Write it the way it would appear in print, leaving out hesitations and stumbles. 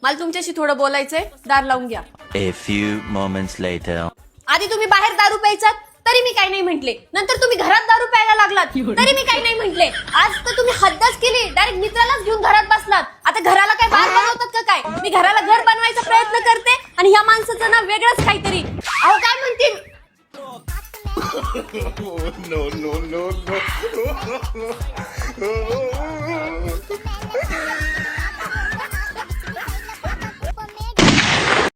मला तुमच्याशी थोडं बोलायचंय, दार लावून घ्या. A few moments later. आधी तुम्ही बाहेर दारू प्यायचात तरी मी काही नाही म्हंटले, नंतर तुम्ही घरात दारू प्यायला लागलात तरी मी काही नाही म्हंटले. आज तर तुम्ही हद्दच केली, डायरेक्ट मित्रालाच घेऊन घरात बसलात. आता घराला काय बार बनवतात का काय? मी घराला घर बनवायचा प्रयत्न करते आणि ह्या माणसाचं ना वेगळंच काहीतरी. अहो काय म्हणतील, no, no, no, no.